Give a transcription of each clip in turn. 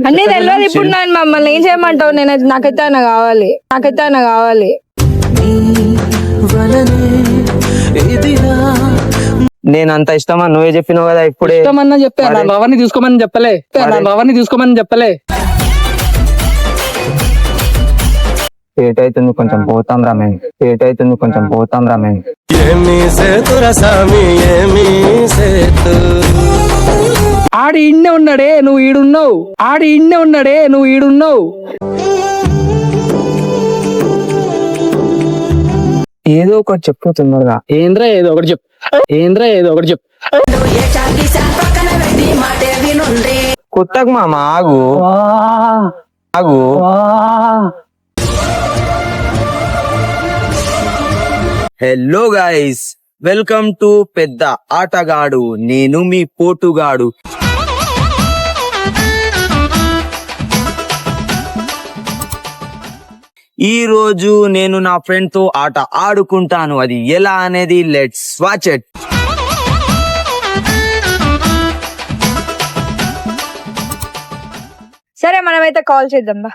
అన్నీ తెలియదు ఇప్పుడు. నేను మమ్మల్ని ఏం చేయమంటావు? నాకైతే ఆయన కావాలి. నేను అంత ఇష్టమా? నువ్వే చెప్పినావు కదా ఇప్పుడే. ఇష్టమన్నా చెప్పా, నా బావని తీసుకోమని చెప్పలే. లేట్ అవుతుంది కొంచెం పోతాం రామే. ఆడి ఇన్నే ఉన్నాడే, నువ్వు ఈడున్నావు. ఏదో ఒకటి చెప్పుతున్నాడుగా. ఏంద్రా ఏదో ఒకటి చెప్పు. కొత్తకు మామ ఆగు. హలో గైస్, వెల్కమ్ టు పెద్ద ఆటగాడు. నేను మీ పోటుగాడు. ఈ రోజు నేను నా ఫ్రెండ్ తో ఆట ఆడుకుంటాను. అది ఎలా అనేది లెట్స్ వాచ్ ఇట్. సరే మనమైతే కాల్ చేద్దాం బా.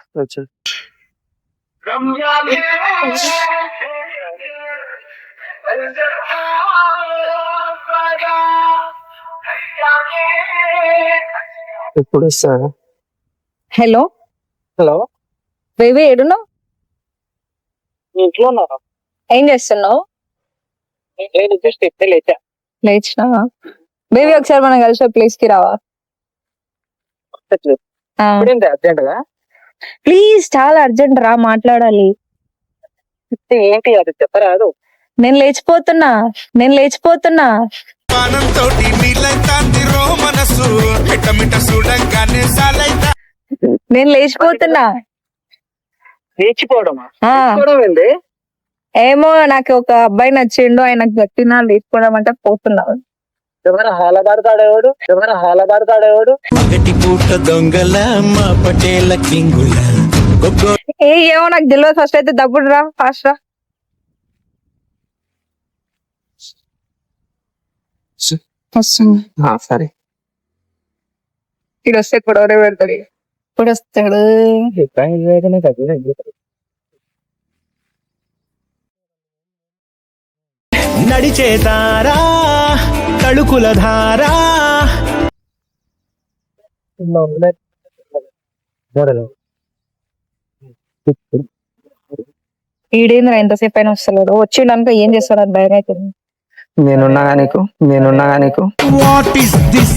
ఎప్పుడు వస్తారా? హలో బేబీ, ఏడున్నావు? ఇంట్లో ఉన్నారా? ఏం చేస్తున్నావు? లేచినావా? బేబీ ఒకసారి మనం కలిసి ప్లేస్ కి రావా? ప్లీజ్, చాలా అర్జెంట్ రా, మాట్లాడాలి. ఏంటి అది చెప్పరాదు? నేను లేచిపోతున్నా. లేచిపోవడమా? ఏంది? ఏమో, నాకు ఒక అబ్బాయి నచ్చిండు, ఆయనకు గట్టినా లేచిపోవడం అంటే పోతున్నా. ఎవరు హాలబాడతాడేవాడు? ఏమో నాకు తెలియదు. ఫస్ట్ అయితే దప్పుడు రా, ఫాస్ట్ రా. సరే, ఇడు వస్తే గొడవరే పెడతాడు. ఇప్పుడు వస్తాడు. నడిచేతారా తళుకుల ధారా. ఈడేంద్ర ఎంతసేపు అయినా వస్తలేడు. వచ్చిండనుకో ఏం చేస్తాడు అని భయం అవుతుంది. నేనున్నాగా నీకు. What is this?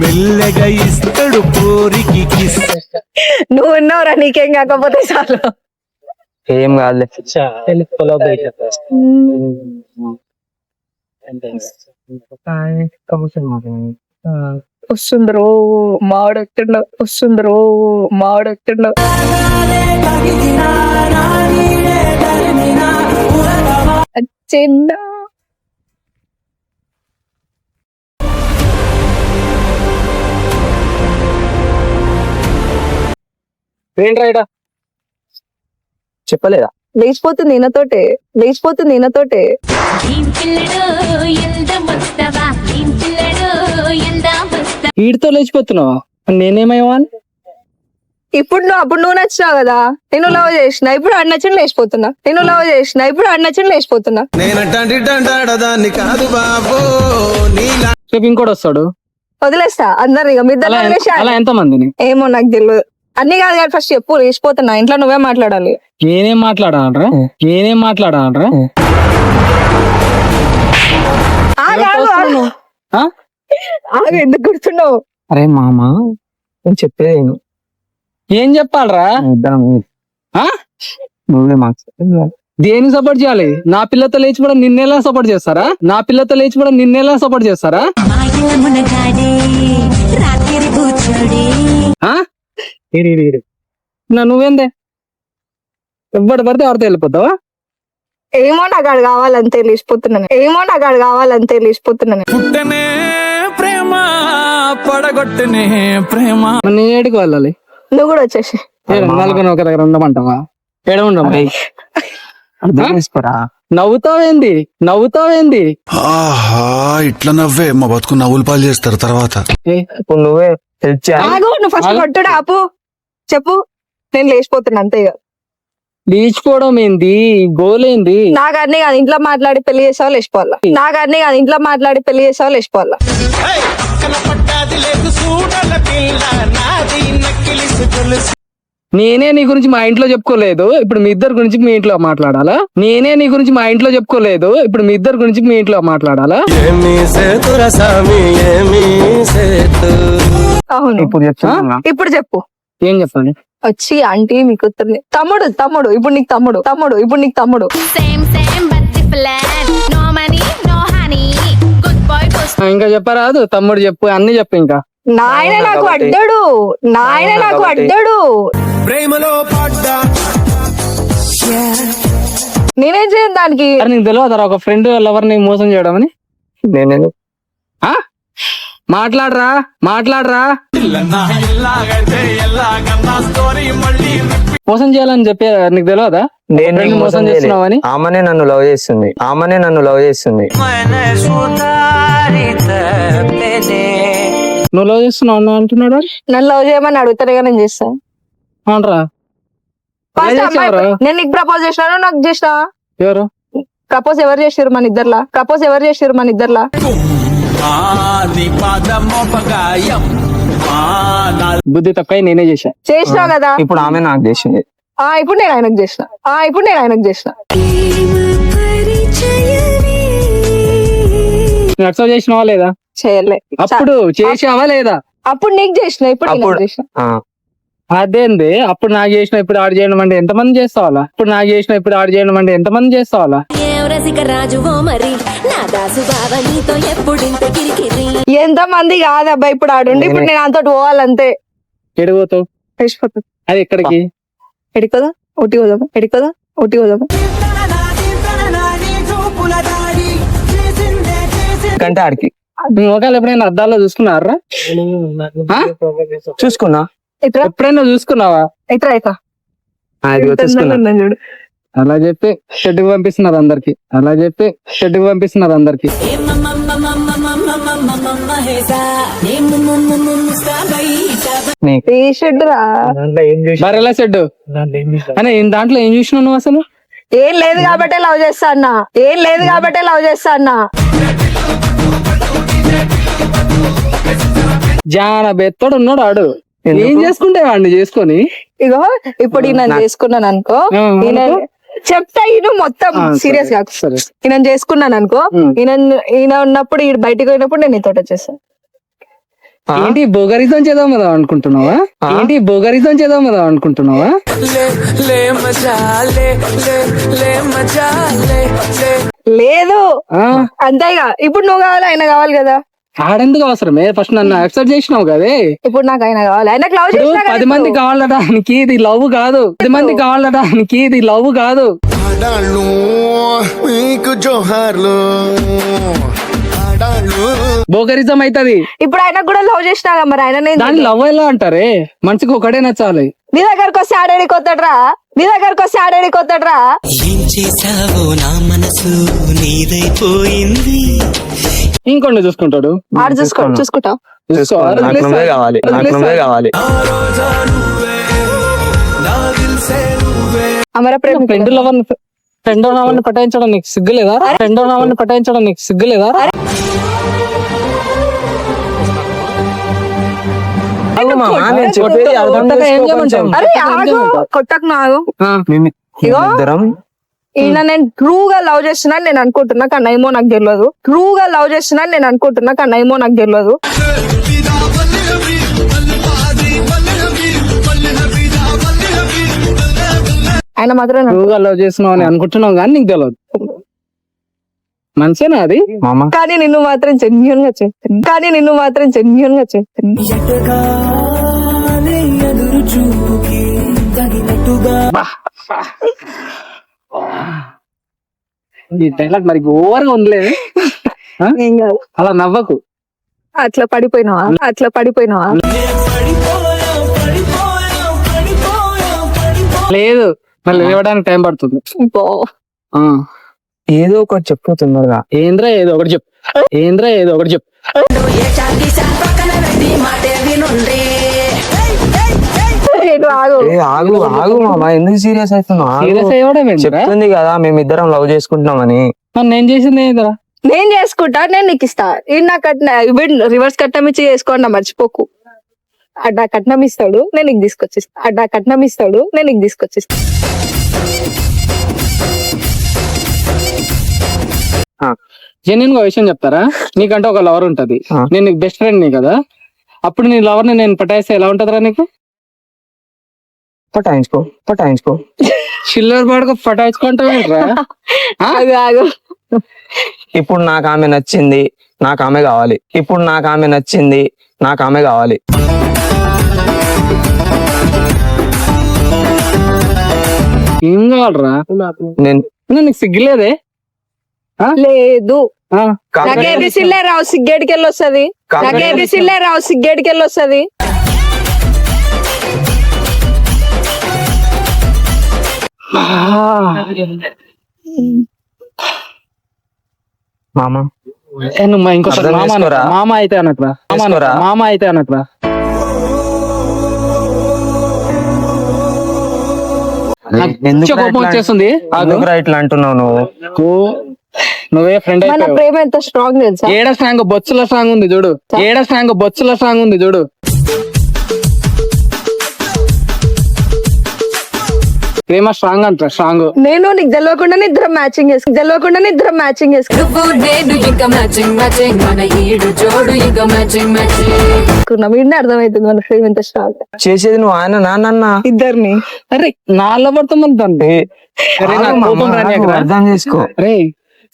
మెల్లగా ఇస్తాడు పోరికి కిస్. నువ్వు ఉన్నావురా, నీకేం కాకపోతే చాలు. ఏం కాదులే. వస్తుందరో మావాడెత్తుండవు. చిన్న ఏంట్రా చెప్పలేదా? లేచిపోతుంది ఈయనతోటే. వీడితో లేచిపోతున్నావా? నేనేమయ్యా? ఇప్పుడు నువ్వు నచ్చినావు కదా, నేను లవ్ చేసిన. ఇప్పుడు అన్న నచ్చిన లేచిపోతున్నా. రేపు ఇంకోటి వస్తాడు, వదిలేస్తా అందరు. ఇక మీ అలా ఎంత మందిని? ఏమో నాకు తెలియదు. అన్ని కాదు కానీ ఫస్ట్ చెప్పు. లేచిపోతున్నా. ఇంట్లో నువ్వే మాట్లాడాలి. నేనేం మాట్లాడానరా? ఎందుకు గుర్తున్నావు? అరే మామ, నేను చెప్పేది ఏం చెప్పాలరా? నువ్వే మాకు దేనికి సపోర్ట్ చేయాలి? నా పిల్లతో లేచిపోవడం నిన్నెలా సపోర్ట్ చేస్తారా? నువ్వేందే ఎవ్వడు పడితే ఎవరితో వెళ్ళిపోతావా? ఏమో నాకు ఆడు కావాలంతే లేచిపోతున్నాను. పుట్టనే ప్రేమ పడగొట్టనే ప్రేమ. నేను ఏడికి వెళ్ళాలి? నువ్వు కూడా వచ్చేసి నలుగురు ఒక దగ్గర ఉండమంటావా? ఏడ ఉండమా? నవ్వుతావేంది? ఇట్లా నవ్వే మా బతుకు నవ్వులు పాలు చేస్తారు తర్వాత. ఇప్పుడు నువ్వే హెల్ప్ చేయాలి. నువ్వు ఫస్ట్ కొట్టుడు ఆపు. చెప్పు, నేను లేచిపోతున్నా అంతే ఇక. లేచిపోవడం ఏంది, గోల్ ఏంది? నాకు అన్నీ కాదు, ఇంట్లో మాట్లాడి పెళ్లి చేసావా లేచిపోవాలా. నాకు అన్నీ కాదు, ఇంట్లో మాట్లాడి పెళ్లి చేసావా లేచిపోవాలా. నేనే నీ గురించి మా ఇంట్లో చెప్పుకోలేదు, ఇప్పుడు మీ ఇద్దరు గురించి మీ ఇంట్లో మాట్లాడాలా? నేనే నీ గురించి మా ఇంట్లో చెప్పుకోలేదు, ఇప్పుడు మీ ఇద్దరు గురించి మీ ఇంట్లో మాట్లాడాలా? అవును, ఇప్పుడు చెప్తున్నా ఇప్పుడు చెప్పు. ఏం చెప్పండి? వచ్చి ఆంటీ మీ కూతుర్ని తమ్ముడు తమ్ముడు ఇప్పుడు నీకు తమ్ముడు తమ్ముడు ఇప్పుడు నీకు తమ్ముడు. Same, but different. No money, no honey. Good boy, good. ఇంకా చెప్పరాదు, తమ్ముడు చెప్పు, అన్ని చెప్పు. ఇంకా నాయన నాకు అడ్డాడు, నాయన నాకు అడ్డాడు. ప్రేమలో పడ్డా నేనేం చేయను దానికి. అరే నీకు తెలియదు ఒక ఫ్రెండ్ లవర్ ని మోసం చేయడం అని? నేను ఆ? మాట్లాడరా మాట్లాడరా, మోసం చేయాలని చెప్పే నీకు తెలియదా? నేను మోసం చేస్తున్నావని. ఆమెనే నన్ను లవ్ చేస్తుంది, ఆమెనే నన్ను లవ్ చేస్తుంది. నువ్వు లవ్ చేస్తున్నావు అన్న అంటున్నాడు. నన్ను లవ్ చేయమని అడుగుతారుగా నేను చేస్తాను. అవునరా? ఫస్ట్ చేసావురా? అమ్మాయి నేను నీకు ప్రపోజ్ చేసినాను, నాకు చేసినా. ఎవరు ప్రపోజ్ ఎవరు చేసారు మన ఇద్దర్లా? ప్రపోజ్ ఎవరు చేసారు మన ఇద్దర్లా? బుద్ధి తక్కువ నేనే చేశా. చేసినావు కదా. ఇప్పుడు ఆమె నాకు చేసింది. ఇప్పుడు నేను ఆయనకు చేసిన. ఇప్పుడు నేను ఆయనకు చేసిన. నువ్వు అక్సెప్ట్ చేసినావా లేదా? చేయలే. అప్పుడు చేసావా లేదా? అప్పుడు నీకు చేసిన, ఇప్పుడు నేను అప్పుడు- చేసిన. ఆ, అదేంది అప్పుడు నాకు చేసిన ఇప్పుడు ఆడు చేయడం అంటే ఎంతమంది చేస్తావాలా? ఇప్పుడు నాకు చేసిన ఇప్పుడు ఆడు చేయడం అంటే ఎంతమంది చేస్తావాలా? రసిక రాజువో మరి నా దాసు బావ నీతో ఎప్పుడింత కిరికిరి. ఎంత మంది కాదబ్బా, ఇప్పుడు ఆడుండి ఇప్పుడు నేను అంతటి పోవాలంతే. ఎడిపోతావు? వేసిపోతుంది. అది ఎక్కడికి? ఎడికోదా ఒకటి పోదాం, ఎడికోదా ఒకటి పోదాం. కంటే ఆడికి నువ్వు ఒకవేళ ఎప్పుడైనా అద్దాల్లో చూసుకున్నారా? చూసుకున్నా. ఇట్రా ఎప్పుడైనా చూసుకున్నావా? ఇట్రా ఇట్రా. అది చూసుకున్నా. ఉన్నాను చూడు. అలా చెప్పి షెడ్కి పంపిస్తున్నారు అందరికి, అలా చెప్పి షెడ్కి పంపిస్తున్నారు అందరికి. నీకు ఏ షెడ్ రా? బరెలా షెడ్ అని దాంట్లో ఏం చూసినావు నువ్వు అసలు? ఏం లేదు కాబట్టే లవ్ చేస్తా అన్నా, ఏం లేదు కాబట్టే లవ్ చేస్తా అన్నా. జాన బెత్తోడు ఉన్నాడు ఆడు. ఏం చేసుకుంటే వాడిని చేసుకొని ఇగో ఇప్పుడు ఈయన చేసుకున్నాను అనుకో, ఈయన చెప్తా ఈయన మొత్తం సీరియస్ గా. సరే. ఈయన చేసుకున్నాను అనుకో, ఈయన ఉన్నప్పుడు ఈయన బయటకు పోయినప్పుడు నేను నీతో వచ్చేస్తాను. ఏంటి బొగరితం చేద్దాం కదా అనుకుంటున్నావా? ఏంటి బొగరితం చేద్దాం కదా అనుకుంటున్నావా? లేదు అంతేగా. ఇప్పుడు నువ్వు కావాలి, ఆయన కావాలి కదా. ఆడెందుకు అవసరమే? ఫస్ట్ నన్ను యాక్సెప్ట్ చేసినావు కదే. ఇప్పుడు నాకు ఆయన కావాలి, ఆయనకు లవ్ ఇప్పుడు చేసినా 10 మంది కావాలడానికి ఇది లవ్ కాదు. 10 మంది కావాలడానికి ఇది లవ్ కాదు. ఆడాళ్ళు మీకు జోహార్లు ఆడాళ్ళు బోగరిజం అవుతుంది. ఇప్పుడు ఆయనకు కూడా లవ్ చేసినా మరి ఆయన దాన్ని లవ్ ఎలా అంటారే? మనిషికి ఒకటే నచ్చాలి. నీ దగ్గరకు వస్తే ఆడేడికి వస్తాడ్రా, నీ దగ్గరకు వస్తే ఆడేడికి వస్తాడ్రా. ఏం చేసావో నా మనసు నీదైపోయింది. ఇంకొండి చూసుకుంటాడు. ఆడు చూసుకుంటావు చూసుకోవాలి. నాకు నువ్వే కావాలి, నాకు నువ్వే కావాలి. అమర ప్రేమ ఫ్రెండ్ లవర్ని పటాయించడం నీకు సిగ్గులేదా? ఫ్రెండ్ లవర్ని పటాయించడం నీకు సిగ్గులేదా? అవ్వ మామ, నేను చెప్పేది అర్థం ఏం చేసుకో కొంచెం. చేయమంటావు? అరే ఆగు, కొట్టకు నాగు. ఇగో ఇద్దరం ఈయన నేను ట్రూగా లవ్ చేస్తున్నాను నేను అనుకుంటున్నా, కానీ ఏమో నాకు తెలియదు. ట్రూగా లవ్ చేస్తున్నాను నేను అనుకుంటున్నా, కానీ ఏమో నాకు తెలియదు. ఆయన మాత్రం నువ్వుగా లవ్ చేస్తున్నావు అని అనుకుంటున్నావు కానీ నీకు తెలియదు. మంచిగా అది మామ. కానీ నిన్ను మాత్రం జెన్యూన్ గా చేస్తాను, కానీ నిన్ను మాత్రం జెన్యూన్ గా చేస్తాను. ఈ డైలాగ్ మరి ఓవర్గా ఉండలేదు. ఏం కాదు, అలా నవ్వకు. అట్లా పడిపోయినావా, అట్లా పడిపోయినావా. లేదు మళ్ళీ లేవడానికి టైం పడుతుంది. బో. ఆ. ఏదో ఒకటి చెప్పు తొందరగా. ఏంద్రా ఏదో ఒకటి చెప్పు, ఏంద్రా ఏదో ఒకటి చెప్పు. నేను ఆగు ఏ ఆగు ఆగు మామ, ఎందుకు సీరియస్ అవుతున్నావు? ఆగు. సీరియస్ అయ్యడం చెప్తుంది కదా మేమిద్దరం లవ్ చేసుకుంటున్నామని. నేను చేసింది ఏందిరా? నేను చేసుకుంటా, నేను నీకు ఇస్తా. ఈ నా కట్న రివర్స్ కట్నం ఇచ్చి చేసుకోండి, మర్చిపోకు. అడ్డా కట్నం ఇస్తాడు, నేను నీకు తీసుకొచ్చిస్తా. అడ్డా కట్నం ఇస్తాడు, నేను నీకు తీసుకొచ్చిస్తా. జెన్యున్ గా విషయం చెప్తారా? నీకంటే ఒక లవర్ ఉంటది, ఆ. నేను నీకు బెస్ట్ ఫ్రెండ్ నీ కదా. అప్పుడు నీ లవర్ ని నేను పటాయిస్తే ఎలా ఉంటదిరా నీకు? పటాయించుకో పటాయించుకో. చిల్లర పడక పటాయించుకుంటావేంట్రా? ఆగు ఆగు. ఇప్పుడు నాకు ఆమె నచ్చింది, నాకు ఆమె కావాలి. ఇప్పుడు నాకు ఆమె నచ్చింది, నాకు ఆమె కావాలి. ఏం కావాలరా? నేను నీకు సిగ్గులేదే? లేదు ఆ, నాకు ఏబిసిల్లే రావు, సిగ్గేడికెళ్ళి వస్తుంది. నాకు ఏబిసిల్లే రావు, సిగ్గేడికెళ్ళి వస్తుంది. మామ ఏ నువ్వు ఇంకోసారి అర్థం మామ చేసుకోరా? అనకురా. మామ అయితే అనట్రా, చేసుకోరా? మామ అయితే అనట్రా. నాకు ఎందుకు పిచ్చ కోపం వచ్చేస్తుంది. ఆగు. ఎందుకురా ఇట్లా అంటున్నావు నువ్వు? నువ్వే ఫ్రెండ్ మన అయిపోయావు. ప్రేమ ఎంత స్ట్రాంగ్ తెలుసా? ఏడ స్ట్రాంగ్ బొచ్చుల స్ట్రాంగ్ ఉంది చూడు. ఏడ స్ట్రాంగ్ బొచ్చుల స్ట్రాంగ్ ఉంది చూడు. ప్రేమ స్ట్రాంగ్ అంట, స్ట్రాంగ్. నేను నీకు తెలియకుండానే ఇద్దరం మ్యాచింగ్ చేసుకున్నా. వీడిని అర్థమవుతుంది మన ప్రేమ ఎంత స్ట్రాంగ్. చేసేది నువ్వు ఆయన నాన్న. ఇద్దరిని అరే నా లవర్తో మనతో అర్థం చేసుకో. అరే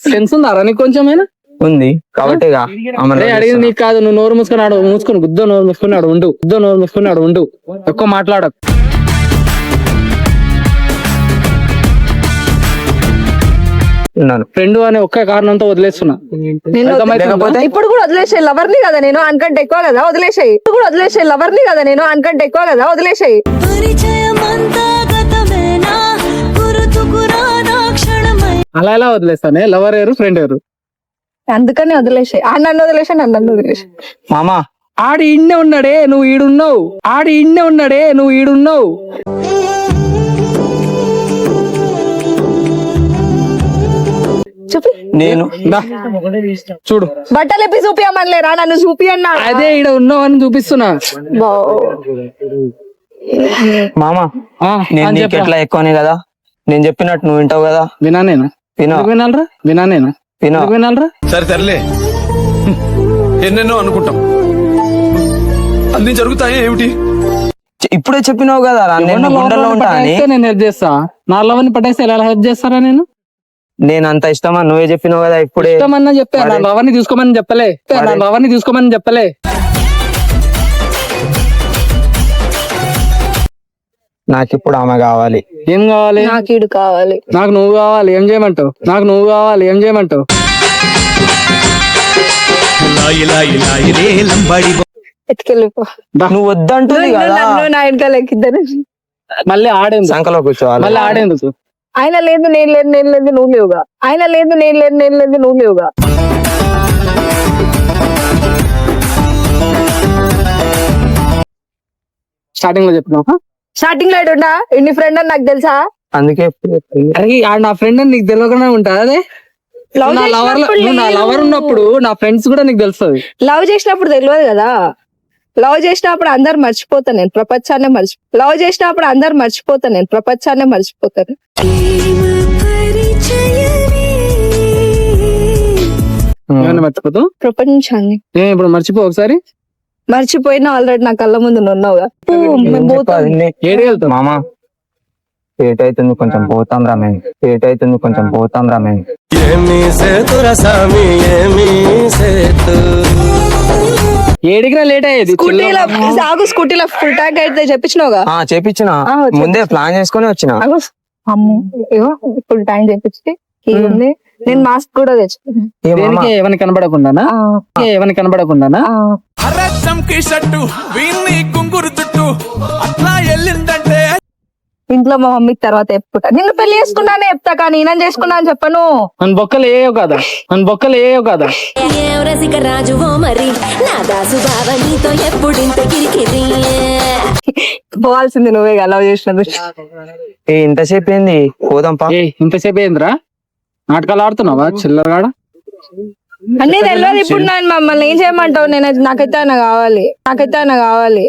సెన్స్ ఉందా నీకు కొంచెమైనా? ఉంది కాబట్టిగా అరే అడిగింది నీకు కాదు. నువ్వు నోరు మూసుకొని ఆడు, మూసుకొని గుద్దో నోరు మూసుకొని ఆడు ఉండు, గుద్దో నోరు మూసుకొని ఆడు ఉండు. ఎక్కువ మాట్లాడకు. ఫ్రెండ్ అనే ఒక్క కారణంతో వదిలేస్తున్నా. నేను అర్థమవుతుందా? ఇప్పుడు కూడా వదిలేసాయి. లవర్ని కదా నేను, అనకంటే ఎక్కువ కదా వదిలేసాయి. ఇప్పుడు కూడా వదిలేసాయి. లవర్ని కదా నేను, అనకంటే ఎక్కువ కదా వదిలేసాయి. అలా ఎలా వదిలేస్తానే? లవర్ ఎవరు, ఫ్రెండ్ ఎవరు? అందుకని వదిలేసాయి. ఆ నన్ను వదిలేసాయి, నన్ను వదిలేసాయి. మామా ఆడి ఇన్నే ఉన్నాడే నువ్వు ఈడున్నావు, ఆడి ఇన్నే ఉన్నాడే నువ్వు ఈడున్నావు. చూపి నేను దా, చూడు బట్టలు ఎప్పి చూపియమనిలేరా, నన్ను చూపి అన్నాడు. అదే ఈడ ఉన్నావు అని చూపిస్తున్నా. మామా ఆ, నేను అని నీకు చెప్పరా? ఎట్లా ఎక్కువనే కదా, నేను చెప్పినట్టు నువ్వు వింటావు కదా. వినానేనా? వినో ఎందుకు వినాలరా? వినానేనా? వినో ఎందుకు వినాలరా? సరే తరలే, ఎన్నెన్నో అనుకుంటాం, అన్ని జరుగుతాయి ఏమిటి? ఇప్పుడే చెప్పినావు కదా రా, నేను గుండెల్లో ఉంటా అని. పటాయిస్తే నేను హెల్ప్ చేస్తా. నా లవర్ని పట్టేస్తే ఎలా హెల్ప్ చేస్తారా? నేను అంత ఇష్టమా? నువ్వే చెప్పినావు కదా ఇప్పుడే. ఇష్టమన్నా చెప్పా, నా మరి- లవర్ని తీసుకోమని చెప్పలే. నా మరి- లవర్ని తీసుకోమని చెప్పలే. నాకు ఇప్పుడు ఆమె కావాలి. ఏం కావాలి? నాకు ఈడు కావాలి. నాకు నువ్వు కావాలి. ఏం చేయమంటావు? నాకు నువ్వు కావాలి. ఏం చేయమంటావు? ఎత్తుకెళ్ళిపో. నువ్వు వద్దంటుంది కదా. నన్ను నా వెనకాల ఎక్కిద్దని. మళ్ళీ ఆడేందుకు? సంకలో కూర్చోవాలి. మళ్ళీ ఆడేందుకు? ఆయన లేదు నేను లేదు, నేను లేదు నువ్వు లేవుగా. ఆయన లేదు నేను లేదు, నేను లేదు నువ్వు లేవుగా. స్టార్టింగ్ లో చెప్పినావా? స్టార్టింగ్ లో ఉండా ఎన్ని ఫ్రెండ్ అని నాకు తెలుసా? అందుకే అరే ఆడు నా ఫ్రెండ్ అని నీకు తెలియకుండా ఉంటా? అదే లవ్ నా లవర్, చేసినప్పుడు నా లవర్ ఉన్నప్పుడు నా ఫ్రెండ్స్ కూడా నీకు తెలుస్తుంది. లవ్ చేసినప్పుడు తెలియదు కదా. లవ్ చేసినప్పుడు అందరు మర్చిపోతాను నేను, ప్రపంచాన్ని లవ్ చేసినప్పుడు అందరు మర్చిపోతాను నేను, ప్రపంచాన్ని మర్చిపోతాను. ఏమన్నా మర్చిపోతావు? ప్రపంచాన్ని నేను ఇప్పుడు మర్చిపో ఒకసారి. మర్చిపోయినా ఆల్రెడీ నా కళ్ళ ముందు ఉన్నావుగా. మేము పోతాం. ఏడికి వెళ్తావు? మామా లేట్ అవుతుంది, కొంచెం పోతాం రా మేము. లేట్ అవుతుంది, కొంచెం పోతాం రా మేము. ఏడికినా లేట్ అయ్యేది. స్కూటీలో సాగు, స్కూటీలో ఫుల్ ట్యాంక్ అయితే చెప్పించినావుగా. చేపించిన చెప్పు. ముందే ప్లాన్ చేసుకొని వచ్చిన. ఆగు. అమ్మో ఏవో ఫుల్ ట్యాంక్ చెప్పించి ఉంది. నేను మాస్క్ కూడా తెచ్చుకున్నాను. ఏ మామా దేనికి? ఏమని కనబడకుండానా? ఏమని కనబడకుండానా? అరచంకి షట్టు వీన్ని కుంగురు చుట్టూ అట్లా వెళ్ళిందంటే ఇంట్లో మా మమ్మీకి తర్వాత చెప్పుకుంటా. నిన్ను పెళ్లి చేసుకున్నానే చెప్తా, కానీ ఈయన చేసుకున్నా అని చెప్పను. నన్ను బొక్కలు వేయవు కదా, నన్ను బొక్కలు వేయవు కదా. ఏం రసిక రాజువో మరి నా దాసు బావ నీతో ఎప్పుడింత కిరికిరి. పోవాల్సింది నువ్వే కదా లవ్ చేసినది. ఇంతసేపు ఏంది, పోదాంపా. ఏ ఇంతసేపు ఏందిరా నాటకాలు ఆడుతున్నావా చిల్లరగాడ? అన్నీ తెలియదు. ఇప్పుడు నేను మమ్మల్ని ఏం చేయమంటావు? నాకైతే ఆయన కావాలి, నాకైతే ఆయన కావాలి.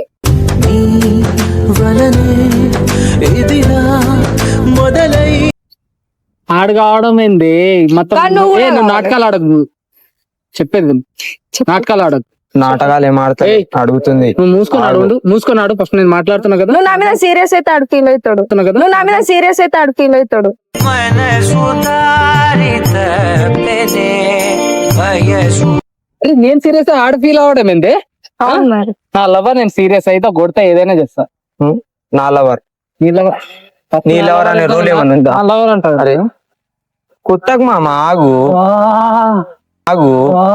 ఆడు కావడం ఏంది మొత్తం? కానీ నువ్వు కూడా నువ్వు కావాలి. నాటకాలు ఆడకు, చెప్పేది విను. నాటకాలు ఆడకు. నాటకాలు ఏం ఆడతాయి ఏయ్. అడుగుతుంది. నువ్వు మూసుకొని ఆడు ఫస్ట్. నేను మాట్లాడుతున్నా కదా, నువ్వు నా మీద సీరియస్ అయితే ఆడు ఫీల్ అవుతాడు. కదా. నువ్వు నా మీద సీరియస్ అయితే ఆడు ఫీల్ అవుతాడు. అరే నేను సీరియస్ ఆడు ఫీల్ అవడం ఏంది? అవును మరి. నా లవర్ నేను సీరియస్ అయితే కొడతా, ఏదైనా చేస్తా. నా లవర్, నీ లవర్, నీ లవర్ అనే రూల్ ఏమన్నా ఉందా? నా లవర్ అంటారు. అరే కుత్తకు మామ, ఆగు వా, ఆగు. వా.